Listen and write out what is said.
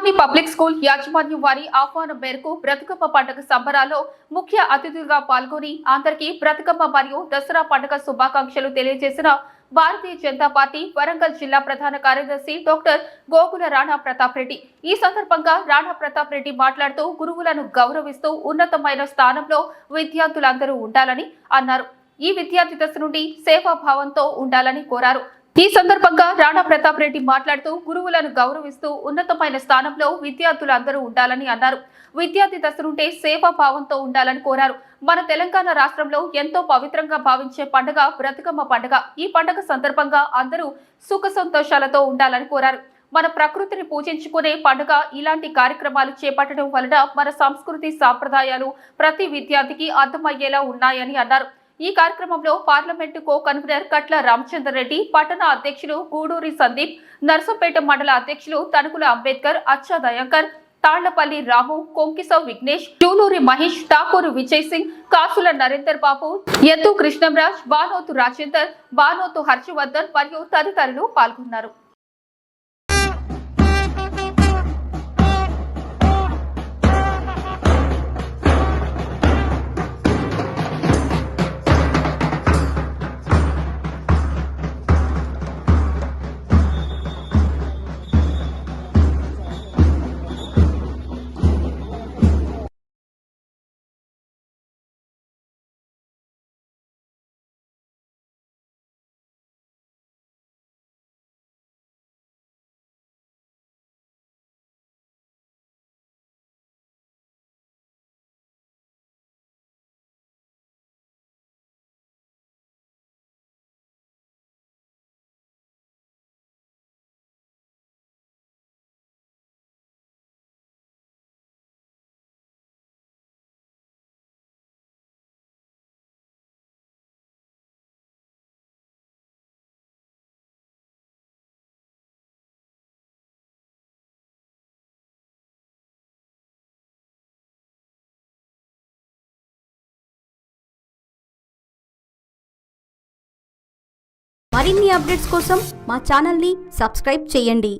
Simhadri public school యాజమాన్యం వారి ఆహ్వానం మేరకు బ్రతుకమ్మ పండుగ సంబరాల్లో ముఖ్య అతిథులుగా పాల్గొని అందరికీ బ్రతుకమ్మ మరియు దసరా పండుగ శుభాకాంక్షలు తెలియజేసిన భారతీయ జనతా పార్టీ వరంగల్ జిల్లా ప్రధాన కార్యదర్శి డాక్టర్ గోగుల రాణా ప్రతాప్ రెడ్డి. ఈ సందర్భంగా రాణా ప్రతాప్ రెడ్డి మాట్లాడుతూ గురువులను గౌరవిస్తూ ఉన్నతమైన స్థానంలో విద్యార్థులందరూ ఉండాలని అన్నారు. ఈ విద్యార్థి దశ నుండి సేవాభావంతో ఉండాలని కోరారు. ఈ సందర్భంగా రాణా ప్రతాప్ రెడ్డి మాట్లాడుతూ గురువులను గౌరవిస్తూ ఉన్నతమైన స్థానంలో విద్యార్థులందరూ ఉండాలని అన్నారు. విద్యార్థి దశ నుండే సేవాభావంతో ఉండాలని కోరారు. మన తెలంగాణ రాష్ట్రంలో ఎంతో పవిత్రంగా భావించే పండుగ బ్రతుకమ్మ పండుగ. ఈ పండుగ సందర్భంగా అందరూ సుఖ సంతోషాలతో ఉండాలని కోరారు. మన ప్రకృతిని పూజించుకునే పండుగ. ఇలాంటి కార్యక్రమాలు చేపట్టడం వలన మన సంస్కృతి సాంప్రదాయాలు ప్రతి విద్యార్థికి అర్థమయ్యేలా ఉన్నాయని అన్నారు. ఈ కార్యక్రమంలో పార్లమెంటు కో కన్వీనర్ కట్ల రామచందర్ రెడ్డి, పట్టణ అధ్యక్షులు గూడూరి సందీప్, నర్సంపేట మండల అధ్యక్షులు తనుకుల అంబేద్కర్, అచ్చా దయాంకర్, తాళ్లపల్లి రాము, కొంకిసవ్ విఘ్నేష్, చూలూరి మహేష్, ఠాకూరు విజయ్ సింగ్, కాసుల నరేందర్ బాబు, ఎత్తు కృష్ణంరాజ్, బానోతు రాజేందర్, బానోతు హర్షవర్ధన్ మరియు తదితరులు పాల్గొన్నారు. మరిన్ని అప్డేట్స్ కోసం మా ఛానల్ని సబ్స్క్రైబ్ చేయండి.